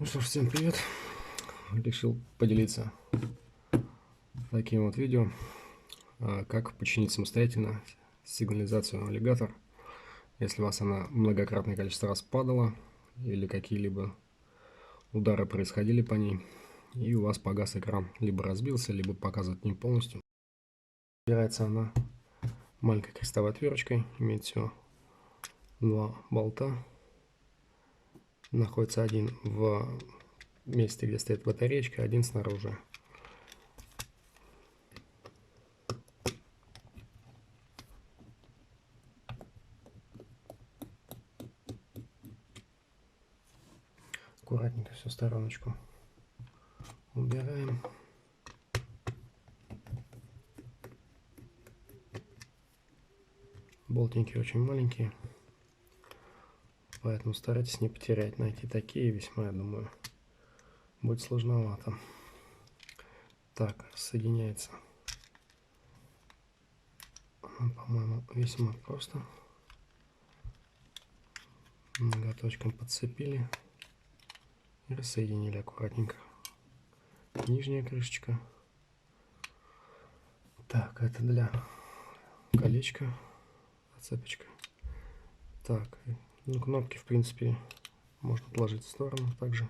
Ну что ж, всем привет! Решил поделиться таким вот видео, как починить самостоятельно сигнализацию аллигатор, если у вас она многократное количество раз падала или какие-либо удары происходили по ней, и у вас погас экран, либо разбился, либо показывает не полностью. Собирается она маленькой крестовой отверточкой, имеет всего два болта. Находится один в месте, где стоит батареечка, один снаружи. Аккуратненько все в стороночку убираем. Болтинки очень маленькие, поэтому старайтесь не потерять. Найти такие весьма, я думаю, будет сложновато. Так, соединяется, по-моему, весьма просто. Ноготочком подцепили и рассоединили аккуратненько. Нижняя крышечка. Так, это для колечка, зацепочка. Так, ну, кнопки, в принципе, можно положить в сторону. Также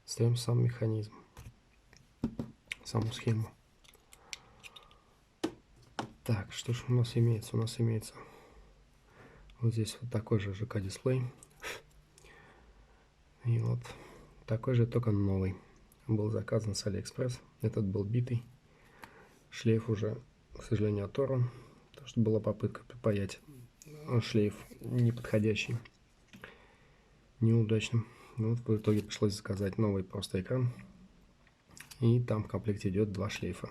ставим сам механизм, саму схему. Так, что же у нас имеется? У нас имеется вот здесь вот такой же ЖК-дисплей. И вот такой же, только новый. Был заказан с Алиэкспресс. Этот был битый. Шлейф уже, к сожалению, оторван. Потому что была попытка припаять шлейф неподходящий, неудачным. Вот в итоге пришлось заказать новый просто экран. И там в комплекте идет два шлейфа.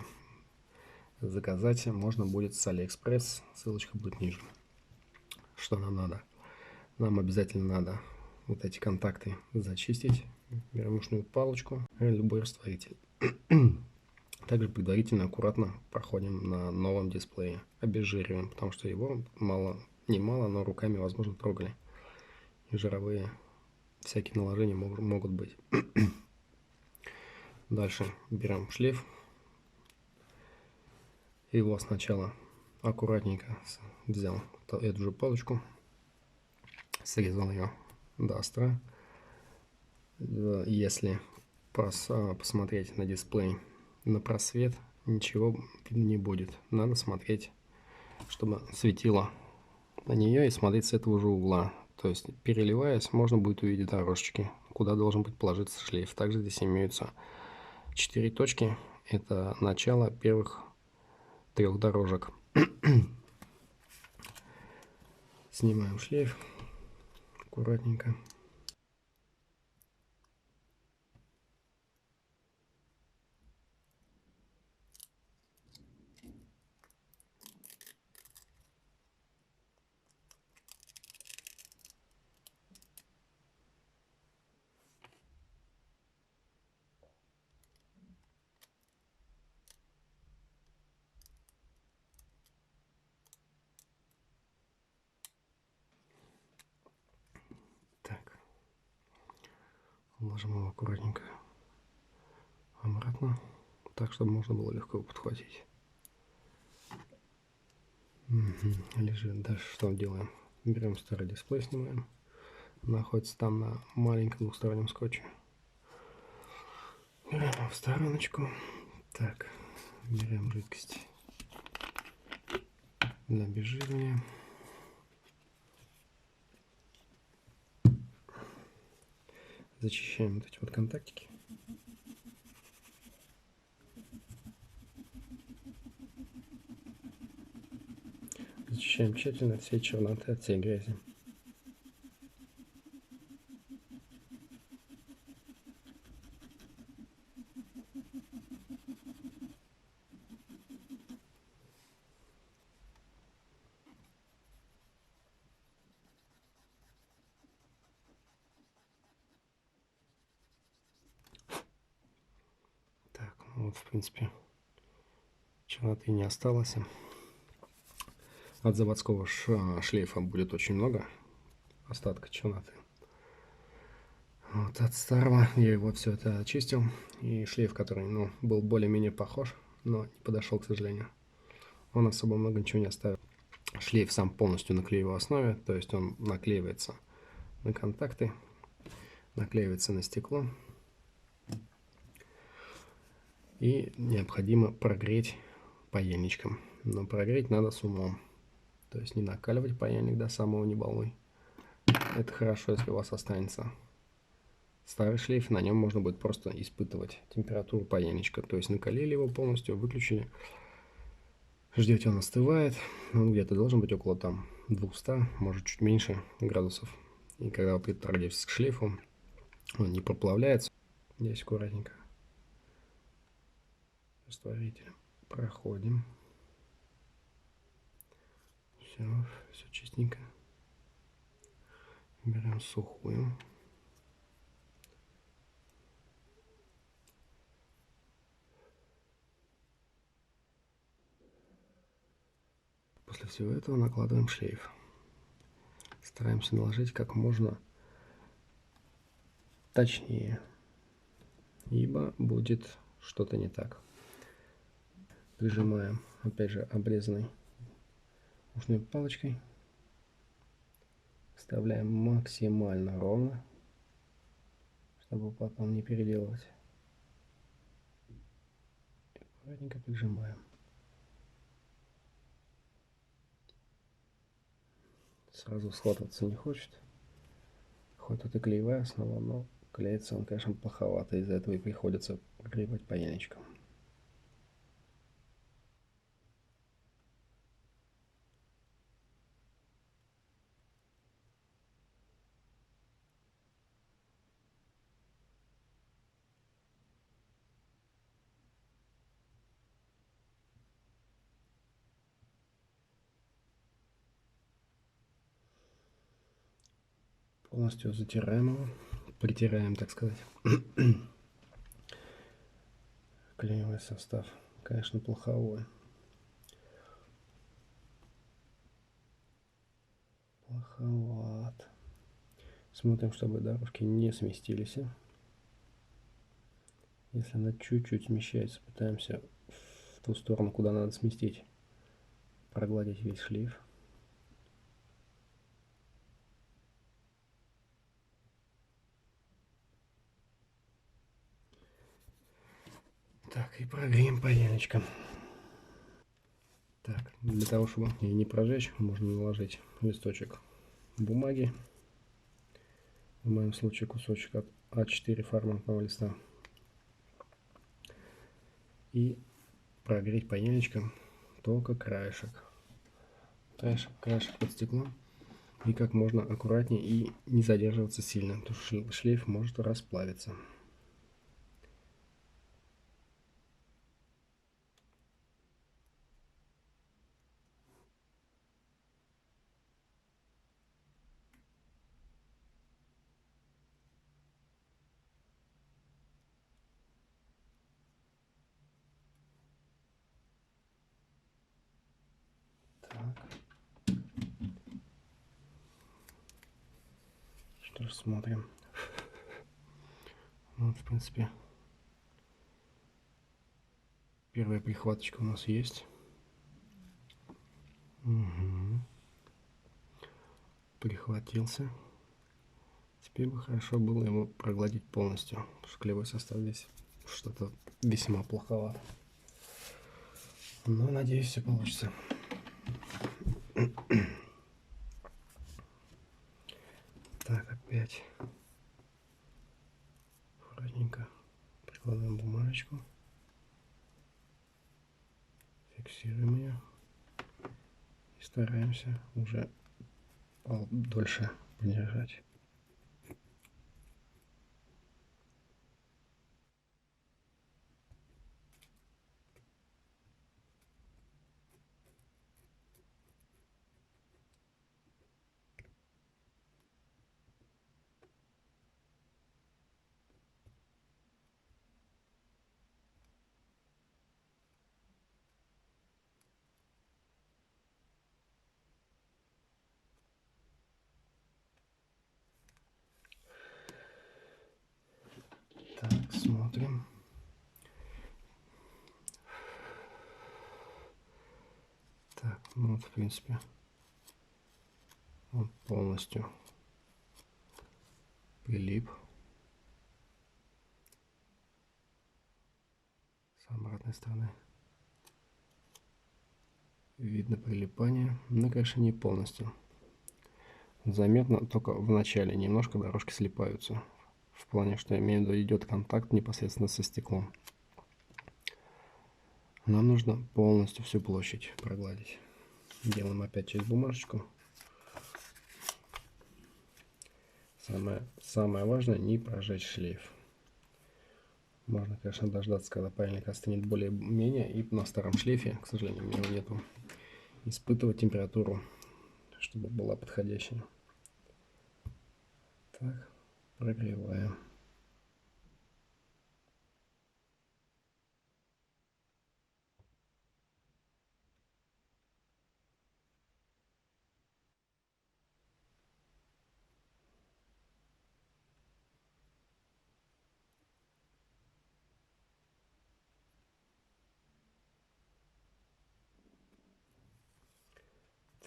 Заказать можно будет с Алиэкспресс. Ссылочка будет ниже. Что нам надо? Нам обязательно надо вот эти контакты зачистить. Берем ушную палочку, любой растворитель. Также предварительно аккуратно проходим на новом дисплее. Обезжириваем, потому что его немало, но руками, возможно, трогали. И жировые всякие наложения могут быть. Дальше берем шлейф. Его сначала аккуратненько взял эту же палочку, срезал ее до остра. Если посмотреть на дисплей на просвет, ничего видно не будет. Надо смотреть, чтобы светило на нее, и смотреть с этого же угла. То есть, переливаясь, можно будет увидеть дорожечки, куда должен быть положиться шлейф. Также здесь имеются 4 точки. Это начало первых 3 дорожек. Снимаем шлейф аккуратненько. Так, ложим его аккуратненько обратно, так, чтобы можно было легко его подхватить. Лежит. Дальше что делаем? Берем старый дисплей, снимаем. Находится там на маленьком двухстороннем скотче. Берем его в стороночку. Так, берем жидкость для обезжиривания. Зачищаем вот эти вот контактики. Зачищаем тщательно от всей черноты, от всей грязи. Так, ну вот в принципе черноты не осталось. От заводского шлейфа будет очень много остатка черноты. Вот от старого я его все это очистил. И шлейф, который, ну, был более-менее похож, но не подошел, к сожалению. Он особо много ничего не оставил. Шлейф сам полностью на клеевой основе, то есть он наклеивается на контакты, наклеивается на стекло. И необходимо прогреть паяльничком. Но прогреть надо с умом. То есть не накаливать паяльник до самого не балуй. Это хорошо, если у вас останется старый шлейф, на нем можно будет просто испытывать температуру паяльничка. То есть накалили его полностью, выключили, ждете, он остывает. Он где-то должен быть около там 200, может чуть меньше градусов. И когда вы притрагиваетесь к шлейфу, он не проплавляется. Здесь аккуратненько растворителем проходим. Все чистенько. Берем сухую. После всего этого накладываем шлейф. Стараемся наложить как можно точнее, ибо будет что-то не так. Прижимаем, опять же, обрезанной ушной палочкой. Вставляем максимально ровно, чтобы потом не переделывать. Аккуратненько прижимаем. Сразу схватываться не хочет. Хоть тут и клеевая основа, но клеится он, конечно, плоховато. Из-за этого и приходится прогревать паяльничком. Полностью затираем его, притираем, так сказать. Клеевый состав, конечно, плоховой. Плоховат. Смотрим, чтобы дорожки не сместились. Если она чуть-чуть смещается, пытаемся в ту сторону, куда надо сместить, прогладить весь шлейф. Так, и прогреем паяльничком. Так, для того, чтобы ее не прожечь, можно наложить листочек бумаги. В моем случае кусочек от А4 форматного листа. И прогреть паяльничком только краешек. Краешек под стеклом. И как можно аккуратнее и не задерживаться сильно, потому что шлейф может расплавиться. Так. Что ж, смотрим. Вот, в принципе, первая прихваточка у нас есть. Угу. Прихватился. Теперь бы хорошо было его прогладить полностью, потому что клеевой состав здесь что-то весьма плоховато. Но надеюсь, все получится. Так, опять аккуратненько прикладываем бумажечку, фиксируем ее и стараемся уже дольше подержать. посмотрим. Так, ну вот, в принципе, он полностью прилип. С обратной стороны видно прилипание, но, конечно, не полностью. Заметно только в начале немножко дорожки слипаются. В плане, что я имею в виду, идет контакт непосредственно со стеклом. Нам нужно полностью всю площадь прогладить. Делаем опять через бумажечку. Самое важное, не прожечь шлейф. Можно, конечно, дождаться, когда паяльник остынет более-менее, и на старом шлейфе, к сожалению, у меня нету, испытывать температуру, чтобы была подходящая. Так, прогреваем.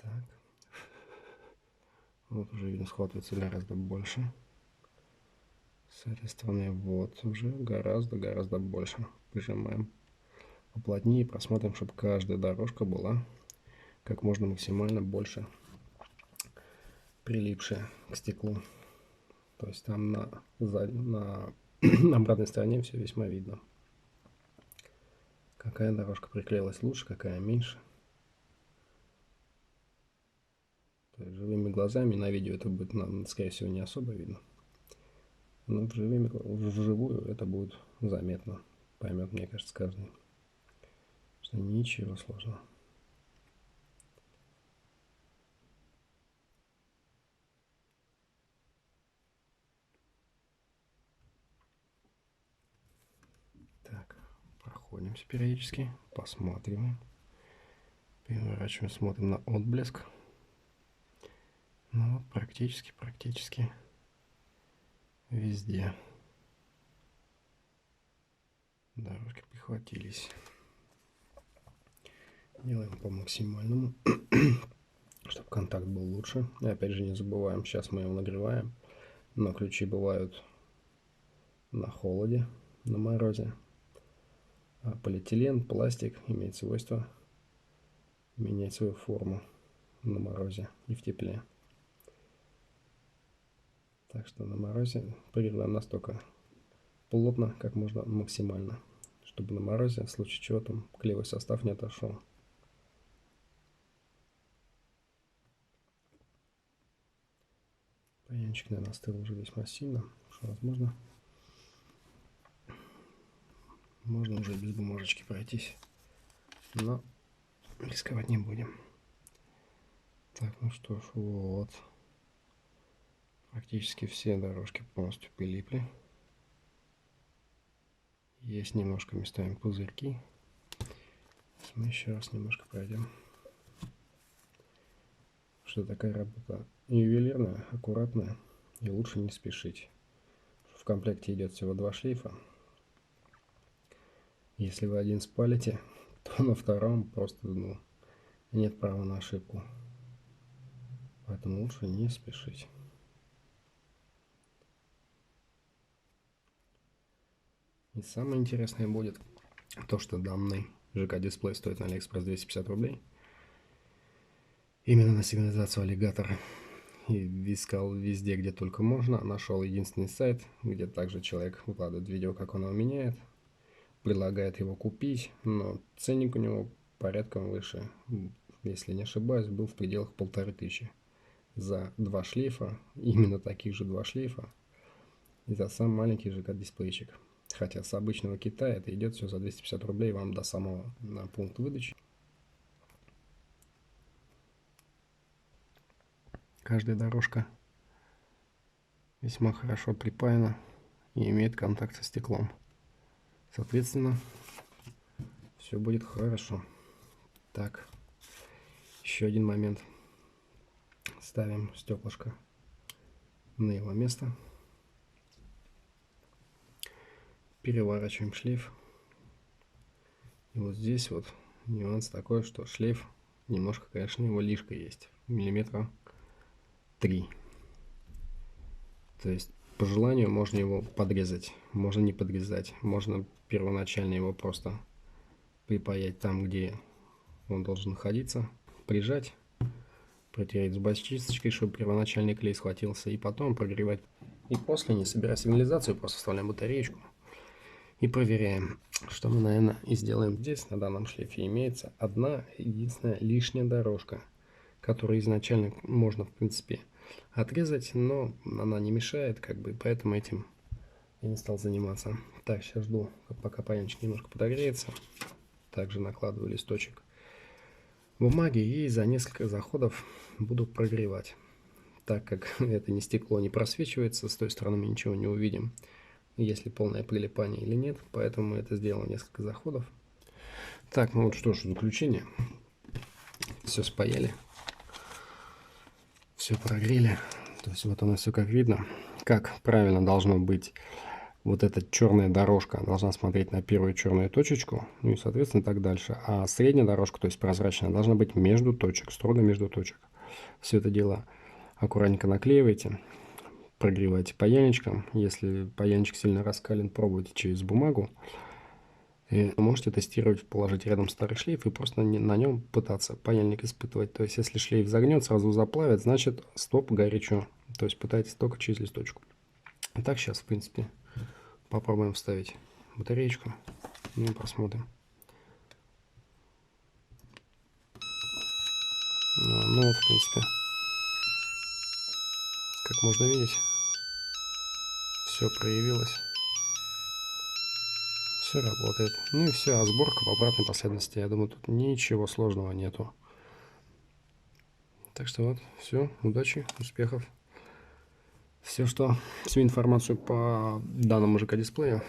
Так. Вот уже видно, схватывается гораздо больше. С этой стороны вот уже гораздо больше. Прижимаем поплотнее и просмотрим, чтобы каждая дорожка была как можно максимально больше прилипшая к стеклу. То есть там на обратной стороне все весьма видно. Какая дорожка приклеилась лучше, какая меньше. То есть живыми глазами на видео это будет, скорее всего, не особо видно. Но вживую это будет заметно. Поймет, мне кажется, каждый. Что ничего сложного. Так, проходимся периодически, посматриваем. Переворачиваем, смотрим на отблеск. Ну вот, практически везде дорожки прихватились. Делаем по максимальному, чтобы контакт был лучше. И опять же не забываем, сейчас мы его нагреваем, но ключи бывают на холоде, на морозе. А полиэтилен, пластик имеет свойство менять свою форму на морозе и в тепле. Так что на морозе прогреваем настолько плотно, как можно максимально, чтобы на морозе, в случае чего, там клеевой состав не отошел. Паяльничек, наверное, остыл уже весьма сильно, что возможно. Можно уже без бумажечки пройтись, но рисковать не будем. Так, ну что ж, вот. Практически все дорожки полностью прилипли. Есть немножко местами пузырьки. Мы еще раз немножко пройдем. Что такая работа ювелирная, аккуратная, и лучше не спешить. В комплекте идет всего 2 шлейфа. Если вы один спалите, то на втором просто нет права на ошибку. Поэтому лучше не спешить. И самое интересное будет то, что данный ЖК-дисплей стоит на Алиэкспресс 250 рублей. Именно на сигнализацию аллигатора. И искал везде, где только можно. Нашел единственный сайт, где также человек выкладывает видео, как он его меняет. Предлагает его купить, но ценник у него порядком выше. Если не ошибаюсь, был в пределах 1500 за 2 шлейфа. Именно таких же 2 шлейфа. И за сам маленький ЖК-дисплейчик. Хотя с обычного Китая это идет все за 250 рублей вам до самого пункта выдачи. Каждая дорожка весьма хорошо припаяна и имеет контакт со стеклом. Соответственно, все будет хорошо. Так, еще один момент. Ставим стеклышко на его место. Переворачиваем шлейф. И вот здесь вот нюанс такой, что шлейф немножко, конечно, его лишка есть. Миллиметра 3. То есть по желанию можно его подрезать, можно не подрезать. Можно первоначально его просто припаять там, где он должен находиться, прижать, протереть зубочисточкой, чтобы первоначальный клей схватился, и потом прогревать. И после, не собирая сигнализацию, просто вставляем батареечку и проверяем, что мы, наверное, и сделаем здесь. На данном шлейфе имеется одна единственная лишняя дорожка, которую изначально можно, в принципе, отрезать, но она не мешает, как бы, поэтому этим я не стал заниматься. Так, сейчас жду, пока паяльничек немножко подогреется. Также накладываю листочек бумаги и за несколько заходов буду прогревать. Так как это не стекло не просвечивается, с той стороны мы ничего не увидим, если полное прилипание или нет, поэтому мы это сделаем несколько заходов. Так, ну вот что ж, заключение. Все спаяли, все прогрели. То есть вот у нас все как видно. Как правильно должно быть. Вот эта черная дорожка должна смотреть на первую черную точечку, ну и, соответственно, так дальше. А средняя дорожка, то есть прозрачная, должна быть между точек, строго между точек. Все это дело аккуратненько наклеивайте, прогревайте паяльничком. Если паяльничек сильно раскален, пробуйте через бумагу. И можете тестировать, положить рядом старый шлейф и просто на нем пытаться паяльник испытывать. То есть, если шлейф загнет, сразу заплавит, значит, стоп, горячо. То есть, пытайтесь только через листочку. Так, сейчас, в принципе, попробуем вставить батареечку и посмотрим. Ну вот, в принципе, как можно видеть, все проявилось. Все работает. Ну и все, а сборка в обратной последовательности. Я думаю, тут ничего сложного нету. Так что вот, все, удачи, успехов. Всю информацию по данному ЖК-дисплею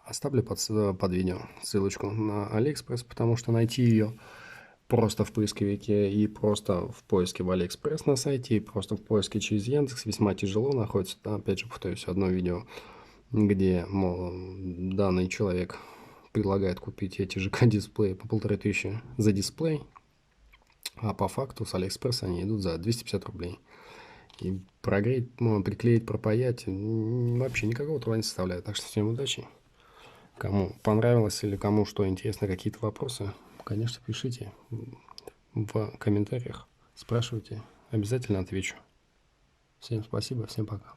оставлю под видео ссылочку на AliExpress, потому что найти ее просто в поисковике и просто в поиске в AliExpress на сайте, и просто в поиске через Яндекс весьма тяжело находится. Да, опять же, повторюсь, одно видео, где, мол, данный человек предлагает купить эти ЖК-дисплеи по 1500 за дисплей, а по факту с AliExpress они идут за 250 рублей. И прогреть, приклеить, пропаять вообще никакого труда не составляет. Так что всем удачи. Кому понравилось или кому что интересно, какие-то вопросы, конечно, пишите в комментариях, спрашивайте. Обязательно отвечу. Всем спасибо, всем пока.